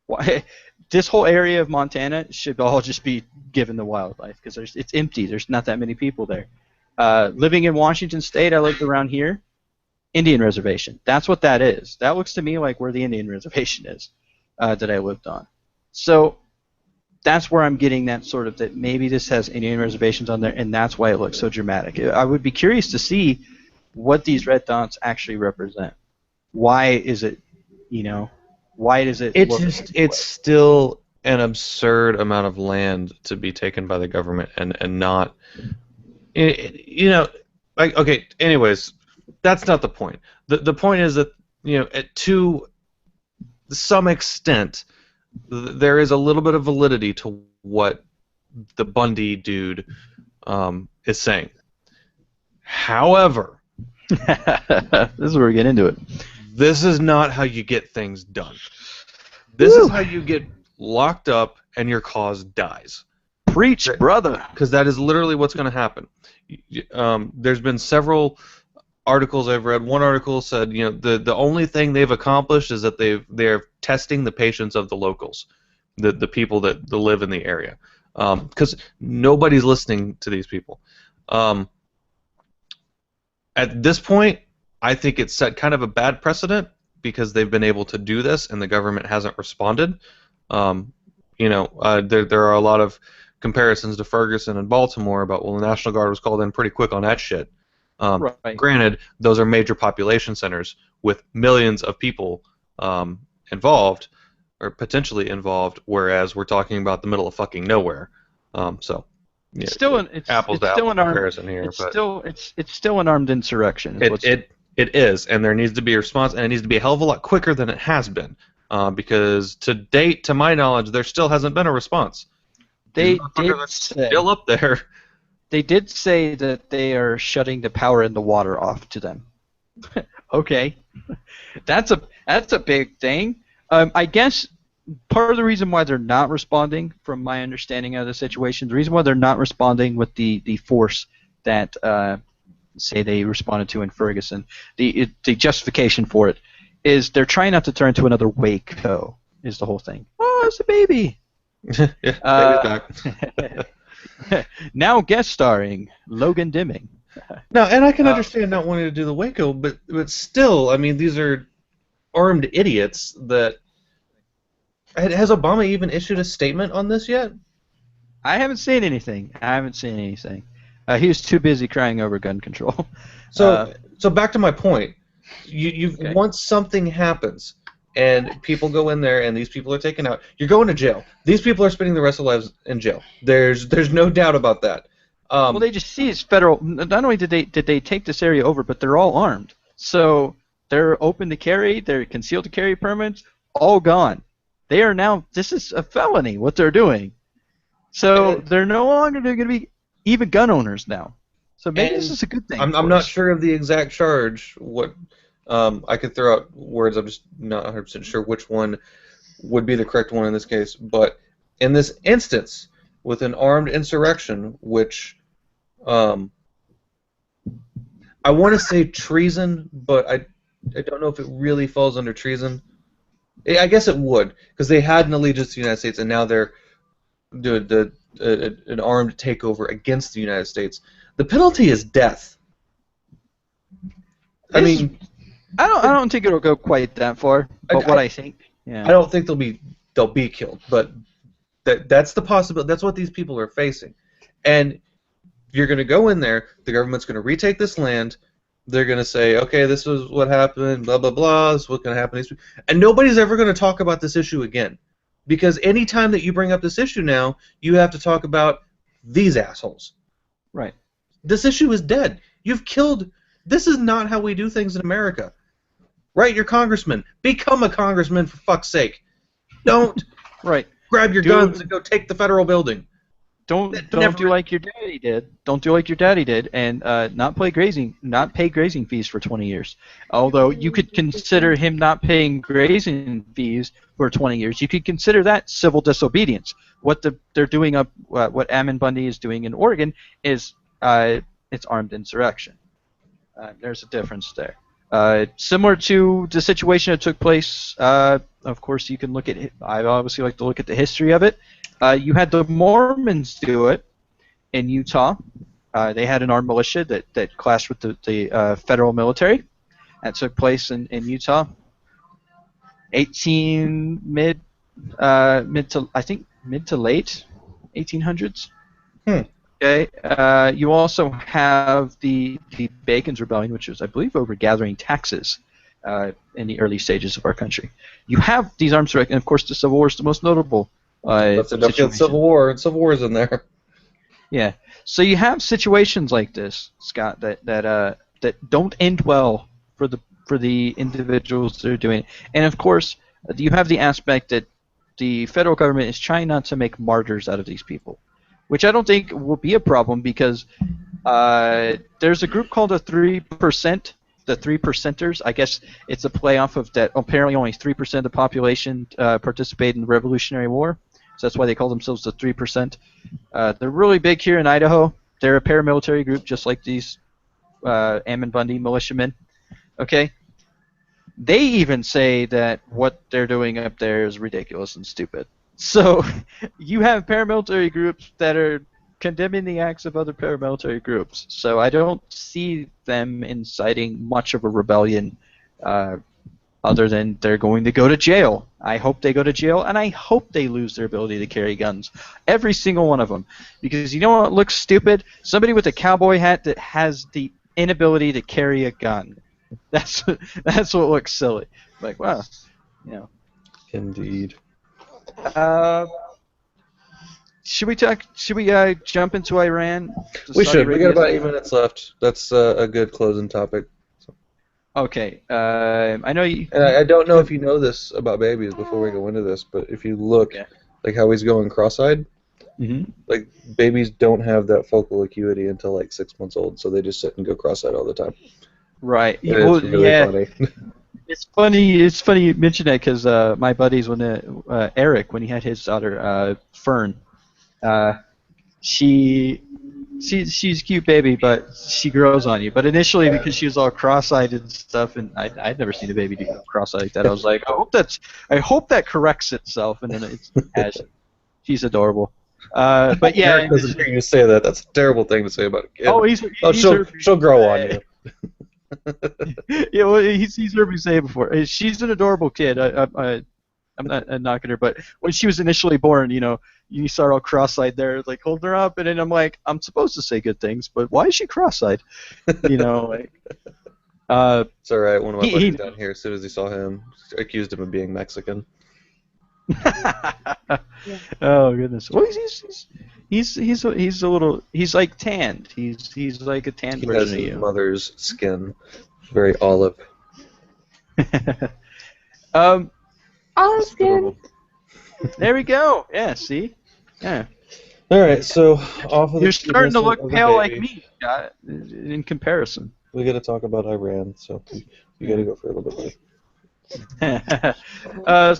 Why? This whole area of Montana should all just be given to wildlife because it's empty. There's not that many people there. Living in Washington State, I lived around here. Indian reservation. That's what that is. That looks to me like where the Indian reservation is that I lived on. So that's where I'm getting that sort of that maybe this has Indian reservations on there, and that's why it looks so dramatic. I would be curious to see what these red dots actually represent. Why is it, why does it? It's still an absurd amount of land to be taken by the government and not, okay. Anyways. That's not the point. The point is that, to some extent, there is a little bit of validity to what the Bundy dude is saying. However, this is where we get into it. This is not how you get things done. This is how you get locked up and your cause dies. Preach, brother. Because that is literally what's going to happen. There's been several articles I've read. One article said, the only thing they've accomplished is that they're testing the patience of the locals, the people that live in the area, because nobody's listening to these people. At this point, I think it's set kind of a bad precedent because they've been able to do this and the government hasn't responded. There are a lot of comparisons to Ferguson and Baltimore about, the National Guard was called in pretty quick on that shit. Right. Granted, those are major population centers with millions of people involved, or potentially involved, whereas we're talking about the middle of fucking nowhere. It's still an apples to apples comparison here. It's still an armed insurrection. It is, and there needs to be a response, and it needs to be a hell of a lot quicker than it has been, because to date, to my knowledge, there still hasn't been a response. They did say, still up there. They did say that they are shutting the power and the water off to them. Okay, that's a big thing. I guess part of the reason why they're not responding, from my understanding of the situation, the reason why they're not responding with the force that say they responded to in Ferguson, the justification for it is they're trying not to turn to another Waco. Is the whole thing? Oh, it's a baby. Yeah, baby's back. Now guest starring Logan Dimming. No, and I can understand not wanting to do the Waco, but still, I mean, these are armed idiots that... Has Obama even issued a statement on this yet? I haven't seen anything. He was too busy crying over gun control. So back to my point. Once something happens and people go in there and these people are taken out, you're going to jail. These people are spending the rest of their lives in jail. There's no doubt about that. Well, they just see it's federal. Not only did they take this area over, but they're all armed. So they're open to carry. They're concealed to carry permits. All gone. They are now. This is a felony. What they're doing. So they're no longer going to be even gun owners now. So maybe And this is a good thing. I'm for not us. sure of the exact charge. What I could throw out words. I'm just not 100% sure which one would be the correct one in this case. But in this instance, with an armed insurrection, which um, I want to say treason, but I don't know if it really falls under treason. I guess it would, because they had an allegiance to the United States, and now they're doing an armed takeover against the United States. The penalty is death. I This- mean, I don't think it'll go quite that far. But what I think, I don't think they'll be killed, but that's the possibility. That's what these people are facing, and you're going to go in there. The government's going to retake this land. They're going to say, okay, this is what happened, blah blah blah. This is what's going to happen, and nobody's ever going to talk about this issue again, because any time that you bring up this issue now, you have to talk about these assholes. Right. This issue is dead. You've killed. This is not how we do things in America. Write your congressman. Become a congressman, for fuck's sake. Don't Right. grab your Dude. guns and go take the federal building. Don't never- do like your daddy did. Don't do like your daddy did, and not pay grazing fees for 20 years. Although you could consider him not paying grazing fees for 20 years, you could consider that civil disobedience. What they're doing what Ammon Bundy is doing in Oregon is it's armed insurrection. There's a difference there. Similar to the situation that took place, of course, you can look at. I obviously like to look at the history of it. You had the Mormons do it in Utah. They had an armed militia that clashed with the federal military. That took place in Utah. Mid to late 1800s. Okay. You also have the Bacon's Rebellion, which was, I believe, over gathering taxes in the early stages of our country. You have these armed insurrections, and of course, the Civil War is the most notable. That's enough to get Civil War, and Civil War's in there. Yeah. So you have situations like this, Scott, that don't end well for the individuals that are doing it. And of course, you have the aspect that the federal government is trying not to make martyrs out of these people, which I don't think will be a problem because there's a group called the 3%, the 3%ers. I guess it's a play off of that. Apparently, only 3% of the population participated in the Revolutionary War, so that's why they call themselves the 3%. They're really big here in Idaho. They're a paramilitary group, just like these Ammon Bundy militiamen. Okay. They even say that what they're doing up there is ridiculous and stupid. So you have paramilitary groups that are condemning the acts of other paramilitary groups. So I don't see them inciting much of a rebellion other than they're going to go to jail. I hope they go to jail, and I hope they lose their ability to carry guns. Every single one of them. Because you know what looks stupid? Somebody with a cowboy hat that has the inability to carry a gun. That's what looks silly. Like, wow, you know. Indeed. Should we jump into Iran? We should. We got about 8 Arabia? minutes left. That's a good closing topic. Okay. I know you. And I don't know if you know this about babies before we go into this, but if you look, like how he's going cross-eyed, like babies don't have that focal acuity until like 6 months old, so they just sit and go cross-eyed all the time. Right. And it's really funny. It's funny. It's funny you mention that because my buddies, when Eric, when he had his daughter Fern, she's a cute baby, but she grows on you. But initially, because she was all cross-eyed and stuff, and I'd never seen a baby do cross-eyed like that. I was like, I hope that corrects itself, and then it has. She's adorable. But yeah, Eric doesn't hear you say that. That's a terrible thing to say about a kid. Oh, she'll grow on you. Yeah, well, he's heard me say it before. She's an adorable kid. I'm not knocking her, but when she was initially born, you saw her all cross-eyed there, like holding her up, and then I'm like, I'm supposed to say good things, but why is she cross-eyed? Like, it's all right. One of my buddies down here, as soon as he saw him, accused him of being Mexican. Oh goodness. Well, he's a little. He's like tanned. He's like a tanned He version has of his you. mother's skin, very olive. Olive skin. There we go. Yeah. See. Yeah. All right, so off of You're starting to look pale like me, in comparison. We got to talk about Iran, so you got to go for a little bit later.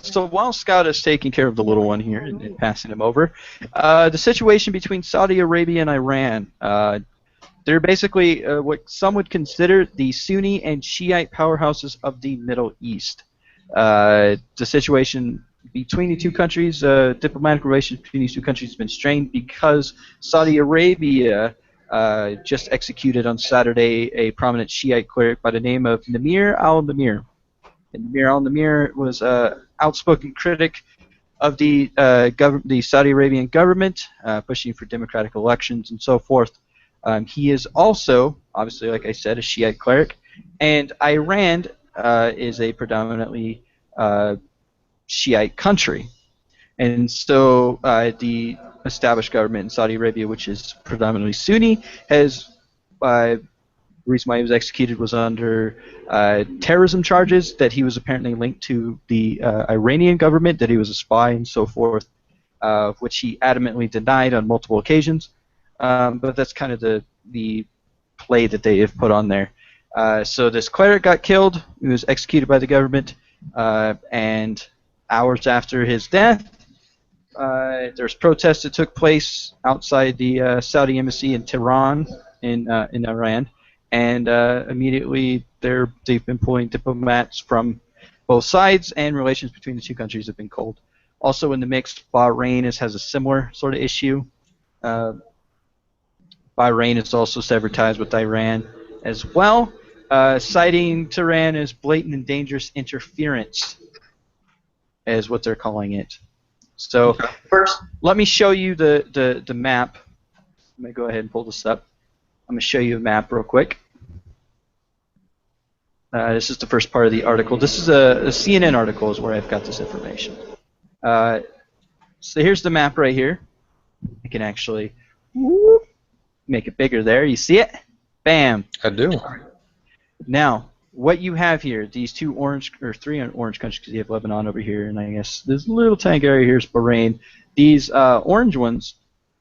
So while Scott is taking care of the little one here and passing him over, the situation between Saudi Arabia and Iran, they're basically what some would consider the Sunni and Shiite powerhouses of the Middle East. The situation between the two countries, diplomatic relations between these two countries has been strained because Saudi Arabia just executed on Saturday a prominent Shiite cleric by the name of Namir al-Namir. And Namir al-Namir was an outspoken critic of the Saudi Arabian government, pushing for democratic elections and so forth. He is also, obviously, like I said, a Shiite cleric, and Iran is a predominantly Shiite country. And so the established government in Saudi Arabia, which is predominantly Sunni, has the reason why he was executed was under terrorism charges, that he was apparently linked to the Iranian government, that he was a spy and so forth, which he adamantly denied on multiple occasions. But that's kind of the play that they have put on there. So this cleric got killed. He was executed by the government, and hours after his death, there's protests that took place outside the Saudi embassy in Tehran, in Iran, and immediately they've been pulling diplomats from both sides, and relations between the two countries have been cold. Also in the mix, Bahrain has a similar sort of issue. Bahrain has also severed ties with Iran as well, citing Tehran as blatant and dangerous interference, is what they're calling it. So first, let me show you the map. Let me go ahead and pull this up. I'm going to show you a map real quick. This is the first part of the article. This is a CNN article is where I've got this information. So here's the map right here. I can actually make it bigger there. You see it? Bam. I do. Now, what you have here, these three orange countries, because you have Lebanon over here, and I guess this little tank area here is Bahrain. These orange ones,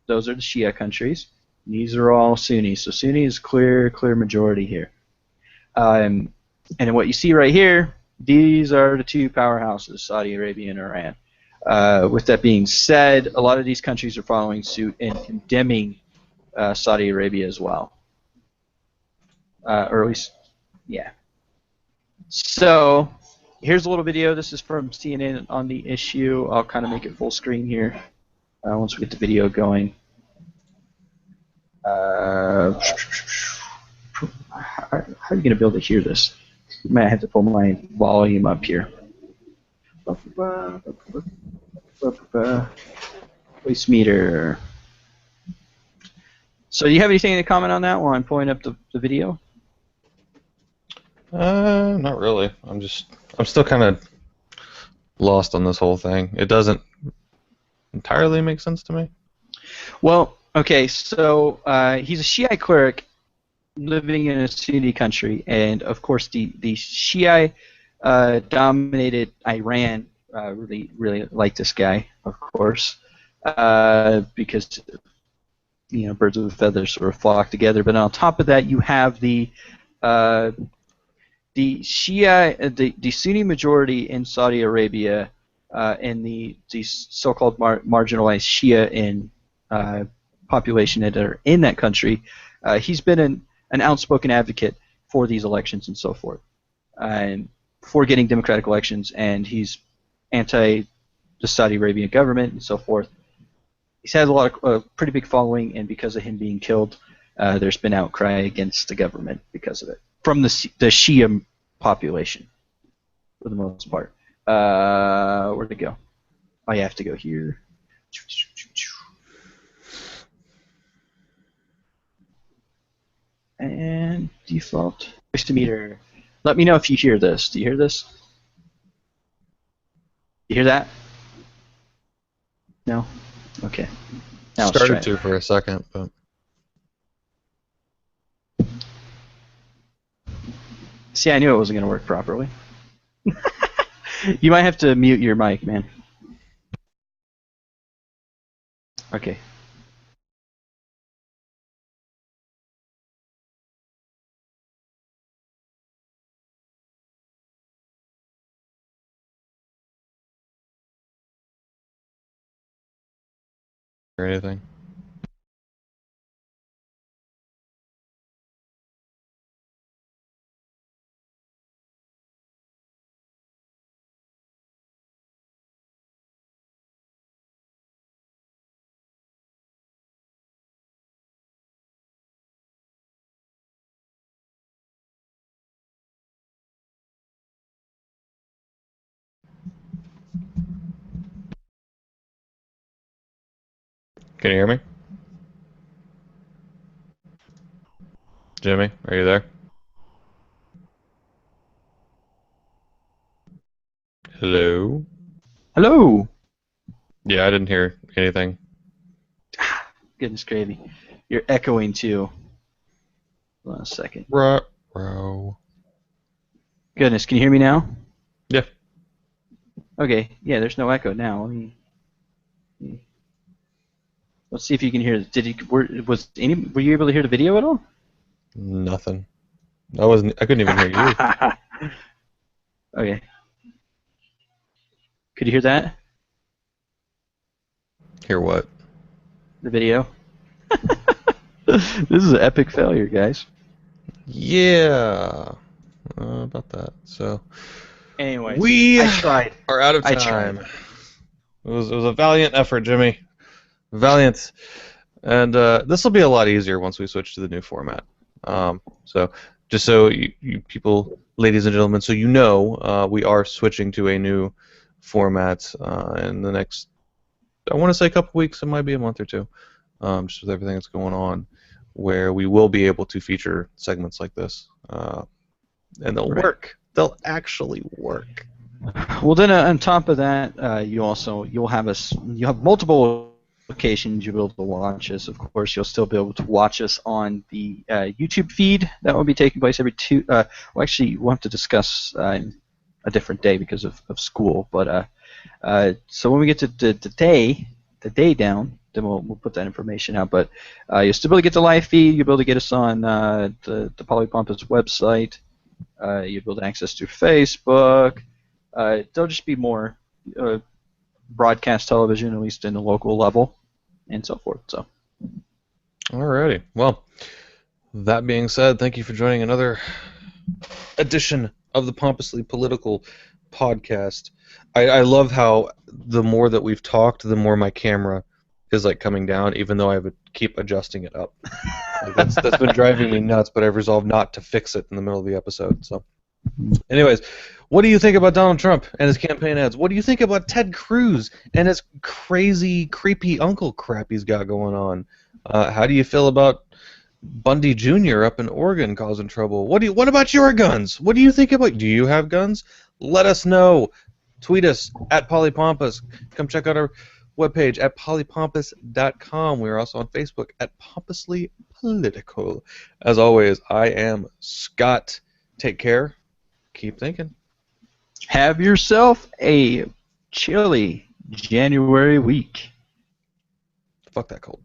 those are the Shia countries. These are all Sunni. So Sunni is clear majority here. And what you see right here, these are the two powerhouses, Saudi Arabia and Iran. With that being said, a lot of these countries are following suit and condemning Saudi Arabia as well. Or at least, yeah. So here's a little video. This is from CNN on the issue. I'll kind of make it full screen here once we get the video going. How are you going to be able to hear this? I might have to pull my volume up here. Voice meter. So do you have anything to comment on that while I'm pulling up the video? Not really. I'm still kind of lost on this whole thing. It doesn't entirely make sense to me. Well, okay, so he's a Shiite cleric living in a Sunni country, and of course the Shiite dominated Iran really like this guy, of course, because birds of a feather sort of flock together. But on top of that, you have the Shia, the Sunni majority in Saudi Arabia, and the so-called marginalized Shia in population that are in that country. He's been an outspoken advocate for these elections and so forth, and for getting democratic elections, and he's anti the Saudi Arabian government and so forth. He's had a lot of pretty big following, and because of him being killed, there's been outcry against the government because of it from the Shia population, for the most part. Where'd it go? Oh, you have to go here. And default voice meter. Let me know if you hear this. Do you hear this? You hear that? No? Okay. Now Started to for a second, but see, I knew it wasn't going to work properly. You might have to mute your mic, man. Okay. or anything. Can you hear me? Jimmy, are you there? Hello? Hello. Yeah, I didn't hear anything. Goodness gravy. You're echoing too. Hold on a second. Row. Goodness, can you hear me now? Yeah. Okay. Yeah, there's no echo now. Let's see if you can hear. Were you able to hear the video at all? Nothing. I couldn't even hear you. Okay. Could you hear that? Hear what? The video? This is an epic failure, guys. Yeah. About that. So Anyways, we I tried. are out of I time. tried. It was a valiant effort, Jimmy. Valiant. And this will be a lot easier once we switch to the new format. So just so you people, ladies and gentlemen, so you know, we are switching to a new format in the next, I want to say a couple weeks. It might be a month or two, just with everything that's going on, where we will be able to feature segments like this, and they'll work. They'll actually work. Well, then on top of that, you'll have multiple locations you'll be able to watch us. Of course, you'll still be able to watch us on the YouTube feed that will be taking place every we'll have to discuss a different day because of school. But so when we get to the day down, then we'll put that information out. But you'll still be able to get the live feed. You'll be able to get us on the Polypompous website. You'll be able to access through Facebook. There'll just be more broadcast television, at least in the local level, and so forth. So. Alrighty. Well, that being said, thank you for joining another edition of the Pompously Political podcast. I love how the more that we've talked, the more my camera is like coming down, even though I would keep adjusting it up. Like that's been driving me nuts, but I've resolved not to fix it in the middle of the episode. So, anyways, what do you think about Donald Trump and his campaign ads? What do you think about Ted Cruz and his crazy, creepy uncle crap he's got going on? How do you feel about Bundy Jr. up in Oregon causing trouble? What about your guns? What do you think about? Do you have guns? Let us know. Tweet us at Polypompous. Come check out our webpage at polypompous.com. We are also on Facebook at Pompously Political. As always, I am Scott. Take care. Keep thinking. Have yourself a chilly January week. Fuck that cold.